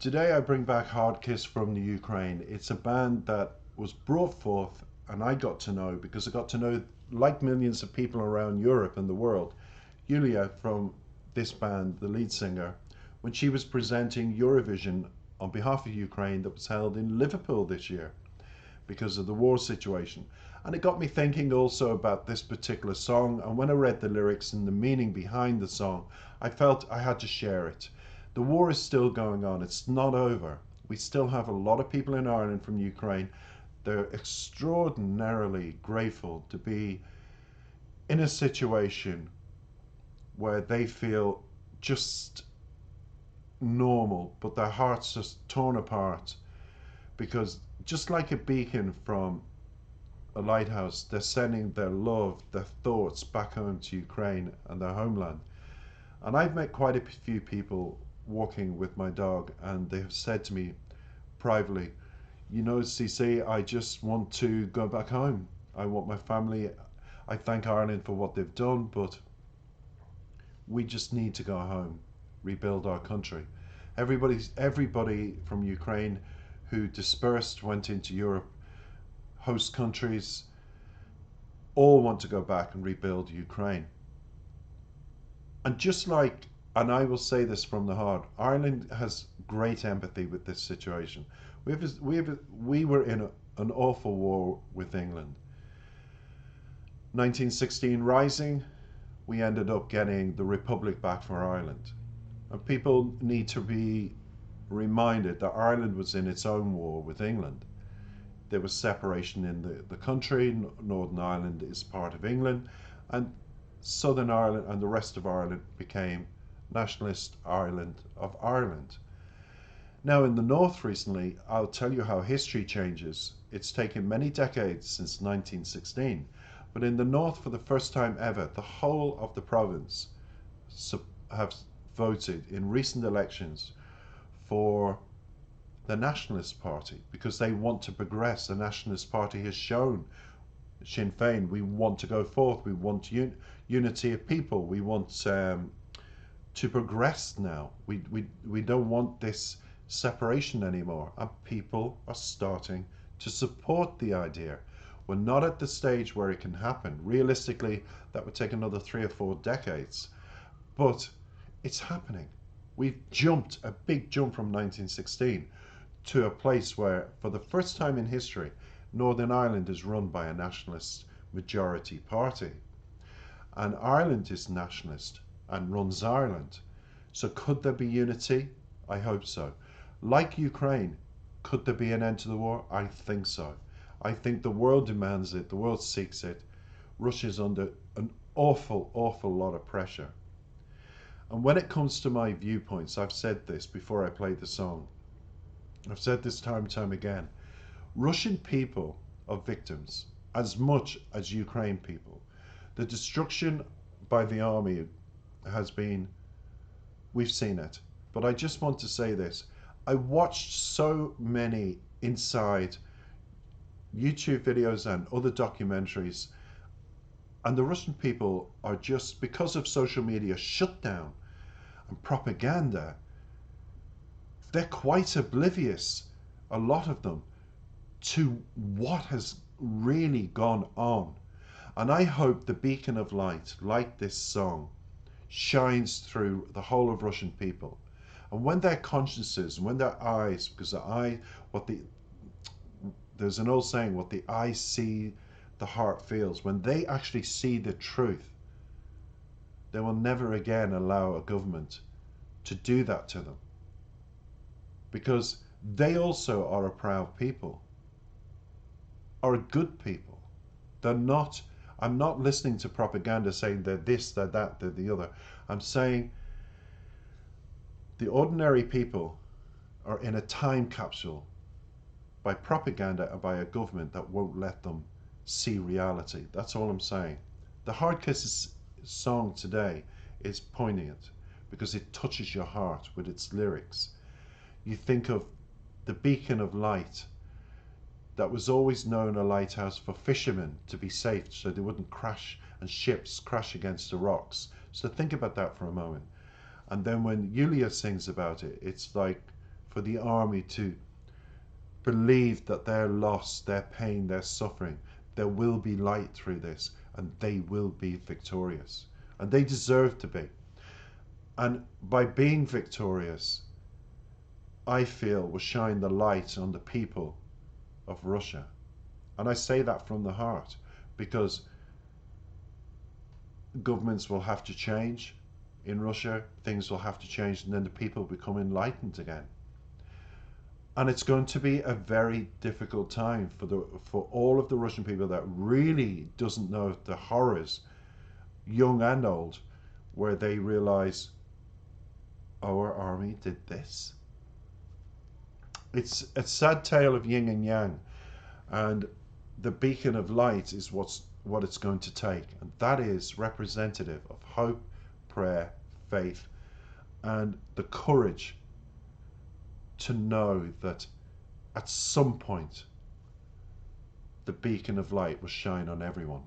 Today I bring back Hard Kiss from the Ukraine. It's a band that was brought forth and I got to know because I got to know, like millions of people around Europe and the world, Yulia from this band, the lead singer, when she was presenting Eurovision on behalf of Ukraine that was held in Liverpool this year because of the war situation. And it got me thinking also about this particular song. And when I read the lyrics and the meaning behind the song, I felt I had to share it. The war is still going on, it's not over. We still have a lot of people in Ireland from Ukraine. They're extraordinarily grateful to be in a situation where they feel just normal, but their hearts just torn apart because just like a beacon from a lighthouse, they're sending their love, their thoughts back home to Ukraine and their homeland. And I've met quite a few people walking with my dog, and they have said to me privately, you know, CC, I just want to go back home. I want my family. I thank Ireland for what they've done, but we just need to go home, rebuild our country. Everybody from Ukraine who dispersed, went into Europe, host countries, all want to go back and rebuild Ukraine. And just like, and I will say this from the heart, Ireland has great empathy with this situation. We were in an awful war with England. 1916 Rising, we ended up getting the Republic back for Ireland. And people need to be reminded that Ireland was in its own war with England. There was separation in the country. Northern Ireland is part of England, and Southern Ireland and the rest of Ireland became nationalist Ireland of Ireland. Now, in the north recently, I'll tell you how history changes. It's taken many decades since 1916, but in the north, for the first time ever, the whole of the province have voted in recent elections for the Nationalist Party because they want to progress. The Nationalist Party has shown Sinn Féin, we want to go forth, we want unity of people, we want to progress now. We don't want this separation anymore, and people are starting to support the idea. We're not at the stage where it can happen. Realistically, that would take another 3 or 4 decades, but it's happening. We've jumped a big jump from 1916 to a place where, for the first time in history, Northern Ireland is run by a nationalist majority party. And Ireland is nationalist and runs Ireland. So could there be unity? I hope so. Like Ukraine, could there be an end to the war? I think so. I think the world demands it, the world seeks it. Russia's under an awful, awful lot of pressure. And when it comes to my viewpoints, I've said this before I played the song. I've said this time and time again. Russian people are victims as much as Ukraine people. The destruction by the army has been, we've seen it. But I just want to say this. I watched so many inside YouTube videos and other documentaries, and the Russian people are just, because of social media shut down and propaganda, they're quite oblivious, a lot of them, to what has really gone on. And I hope the beacon of light, like this song, shines through the whole of Russian people. And when their consciences, when their eyes, because there's an old saying, what the eyes see, the heart feels. When they actually see the truth, they will never again allow a government to do that to them. Because they also are a proud people, are a good people. They're not, I'm not listening to propaganda saying they're this, they're that, they're the other. I'm saying the ordinary people are in a time capsule by propaganda and by a government that won't let them see reality. That's all I'm saying. The Hard Kisses song today is poignant because it touches your heart with its lyrics. You think of the beacon of light that was always known a lighthouse for fishermen to be safe so they wouldn't crash and ships crash against the rocks. So think about that for a moment. And then when Yulia sings about it, it's like for the army to believe that their loss, their pain, their suffering, there will be light through this and they will be victorious. And they deserve to be. And by being victorious, I feel will shine the light on the people of Russia. And I say that from the heart because governments will have to change in Russia, things will have to change, and then the people become enlightened again. And it's going to be a very difficult time for all of the Russian people that really doesn't know the horrors, young and old, where they realize our army did this. It's a sad tale of yin and yang, and the beacon of light is what it's going to take, and that is representative of hope, prayer, faith, and the courage to know that at some point the beacon of light will shine on everyone.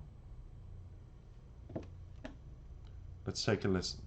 Let's take a listen.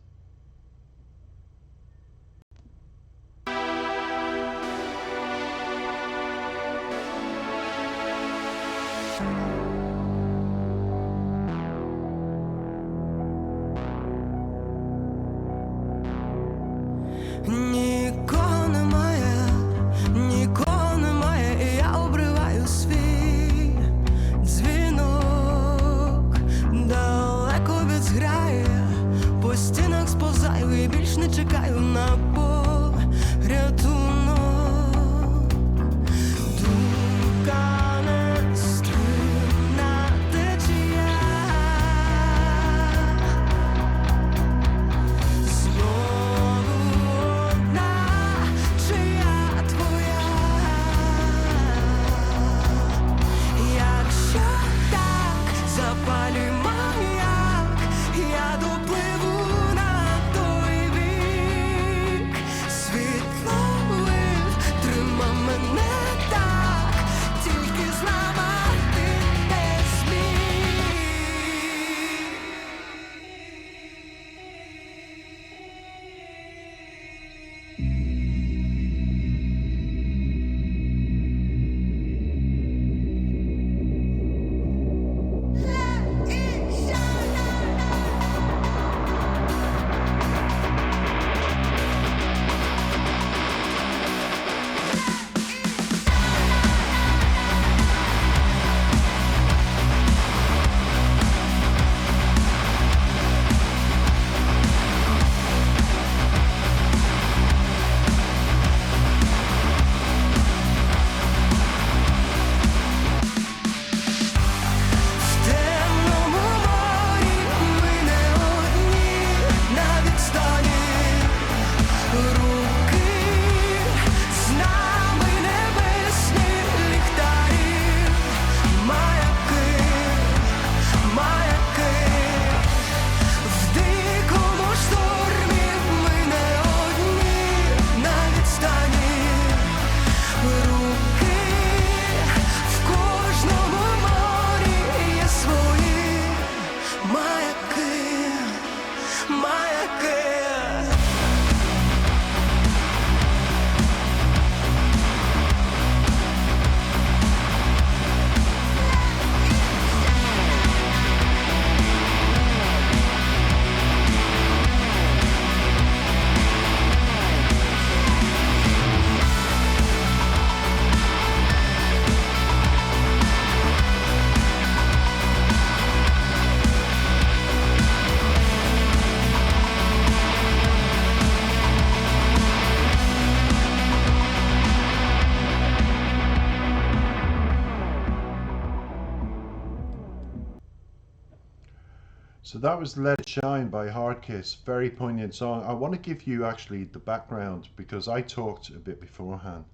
So that was Let It Shine by Hardkiss, very poignant song. I want to give you actually the background because I talked a bit beforehand.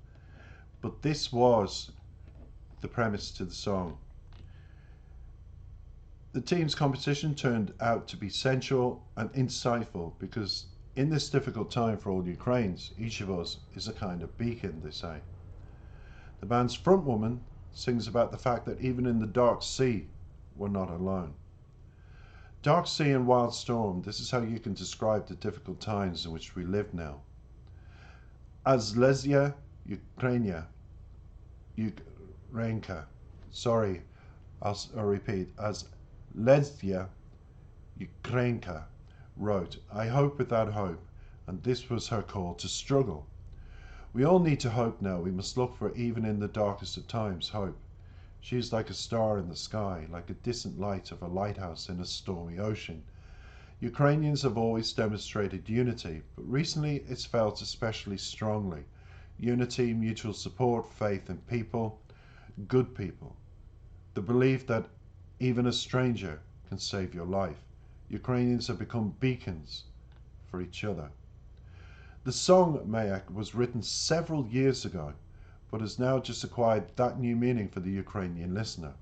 But this was the premise to the song. The team's competition turned out to be sensual and insightful because in this difficult time for all Ukrainians, each of us is a kind of beacon, they say. The band's frontwoman sings about the fact that even in the dark sea, we're not alone. Dark sea and wild storm, this is how you can describe the difficult times in which we live now. Azlezia Ukraina, Ukrainka. Sorry, I'll repeat. As Lesya Ukrainka wrote, I hope without hope, and this was her call to struggle. We all need to hope now. We must look for, even in the darkest of times, hope. She is like a star in the sky, like a distant light of a lighthouse in a stormy ocean. Ukrainians have always demonstrated unity, but recently it's felt especially strongly. Unity, mutual support, faith in people, good people. The belief that even a stranger can save your life. Ukrainians have become beacons for each other. The song Mayak was written several years ago, but has now just acquired that new meaning for the Ukrainian listener.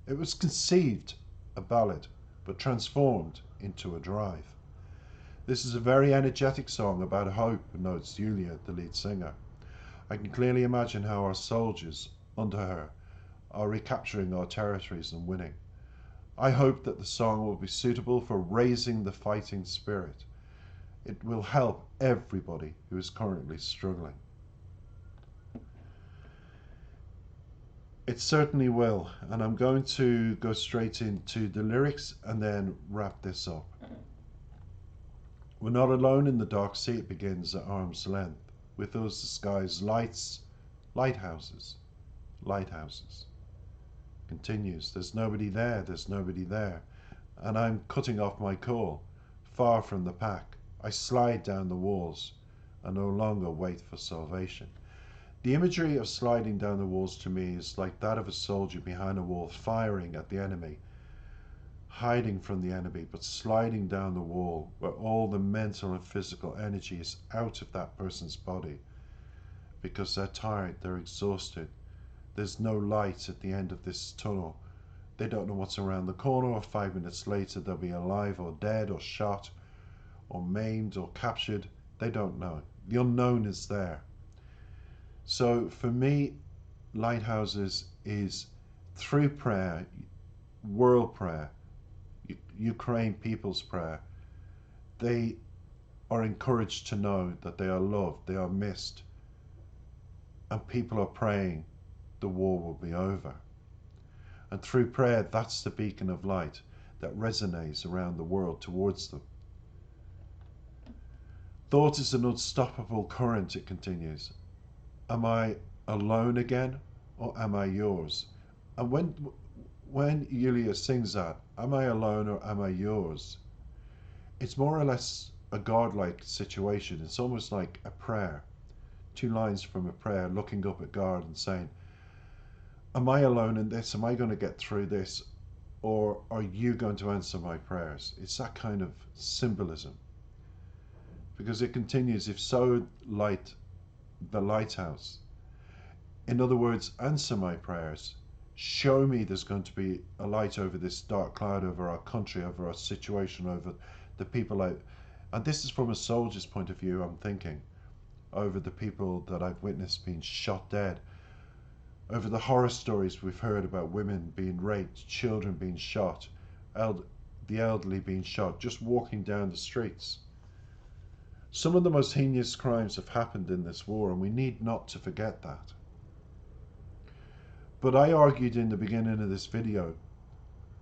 It was conceived a ballad, but transformed into a drive. This is a very energetic song about hope, notes Yulia, the lead singer. I can clearly imagine how our soldiers, under her, are recapturing our territories and winning. I hope that the song will be suitable for raising the fighting spirit. It will help everybody who is currently struggling. It certainly will, and I'm going to go straight into the lyrics and then wrap this up. We're not alone in the dark sea, it begins at arm's length. With us the sky's lights, lighthouses, lighthouses. Continues, there's nobody there, there's nobody there, and I'm cutting off my call, far from the pack. I slide down the walls and no longer wait for salvation. The imagery of sliding down the walls to me is like that of a soldier behind a wall firing at the enemy, hiding from the enemy, but sliding down the wall where all the mental and physical energy is out of that person's body because they're tired, they're exhausted. There's no light at the end of this tunnel. They don't know what's around the corner, or 5 minutes later they'll be alive or dead or shot or maimed or captured. They don't know. The unknown is there. So for me, lighthouses is through prayer, world prayer, Ukraine people's prayer. They are encouraged to know that they are loved, they are missed, and people are praying the war will be over. And through prayer, that's the beacon of light that resonates around the world towards them. Thought is an unstoppable current, it continues. Am I alone again, or am I yours? And when Yulia sings that, am I alone or am I yours? It's more or less a godlike situation. It's almost like a prayer. 2 lines from a prayer, looking up at God and saying, am I alone in this? Am I going to get through this? Or are you going to answer my prayers? It's that kind of symbolism. Because it continues, if so, light the lighthouse. In other words, answer my prayers. Show me there's going to be a light over this dark cloud, over our country, over our situation, over the people out. And this is from a soldier's point of view, I'm thinking, over the people that I've witnessed being shot dead, over the horror stories we've heard about women being raped, children being shot, the elderly being shot, just walking down the streets. Some of the most heinous crimes have happened in this war, and we need not to forget that. But I argued in the beginning of this video,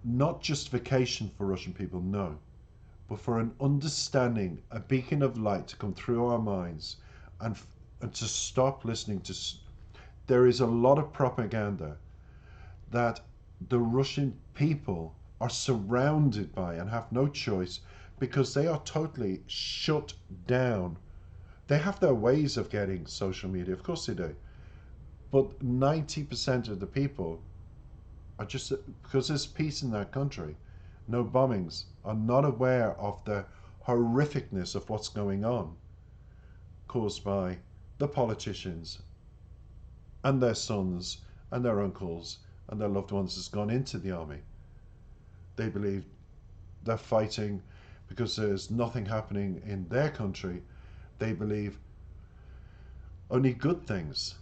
not justification for Russian people, no, but for an understanding, a beacon of light to come through our minds and to stop listening to. There is a lot of propaganda that the Russian people are surrounded by and have no choice because they are totally shut down. They have their ways of getting social media, of course they do. But 90% of the people are just, because there's peace in their country, no bombings, are not aware of the horrificness of what's going on caused by the politicians and their sons and their uncles and their loved ones has gone into the army. They believe they're fighting because there's nothing happening in their country. They believe only good things.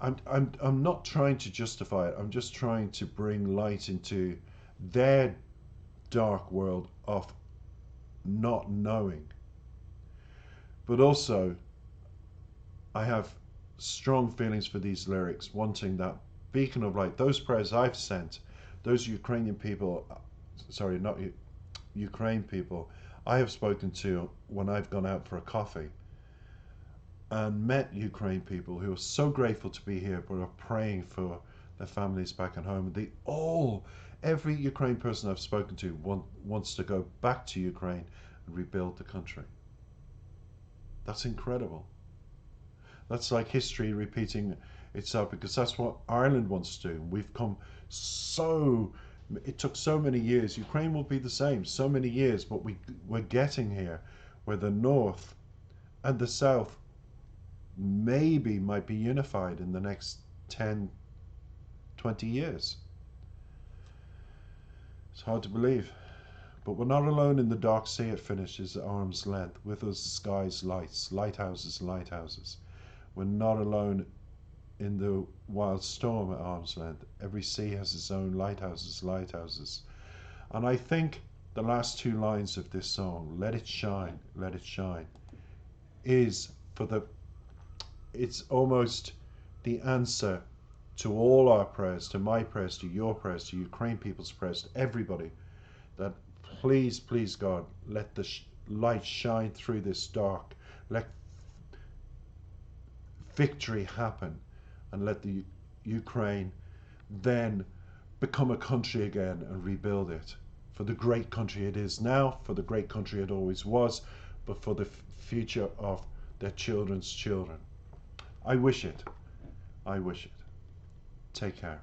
I'm not trying to justify it. I'm just trying to bring light into their dark world of not knowing. But also, I have strong feelings for these lyrics, wanting that beacon of light. Those prayers I've sent, those Ukrainian people, sorry, not Ukraine people, I have spoken to when I've gone out for a coffee and met Ukraine people who are so grateful to be here, but are praying for their families back at home. They all, every Ukraine person I've spoken to wants to go back to Ukraine and rebuild the country. That's incredible. That's like history repeating itself, because that's what Ireland wants to do. We've come so, it took so many years. Ukraine will be the same, so many years, but we're getting here where the North and the South maybe might be unified in the next 10, 20 years. It's hard to believe. But we're not alone in the dark sea. It finishes at arm's length. With us, the sky's lights, lighthouses, lighthouses. We're not alone in the wild storm at arm's length. Every sea has its own lighthouses, lighthouses. And I think the last two lines of this song, let it shine, is for the, it's almost the answer to all our prayers, to my prayers, to your prayers, to Ukraine people's prayers, to everybody, that please, please God, let the light shine through this dark. Let victory happen, and let the Ukraine then become a country again and rebuild it for the great country it is now, for the great country it always was, but for the future of their children's children. I wish it. I wish it. Take care.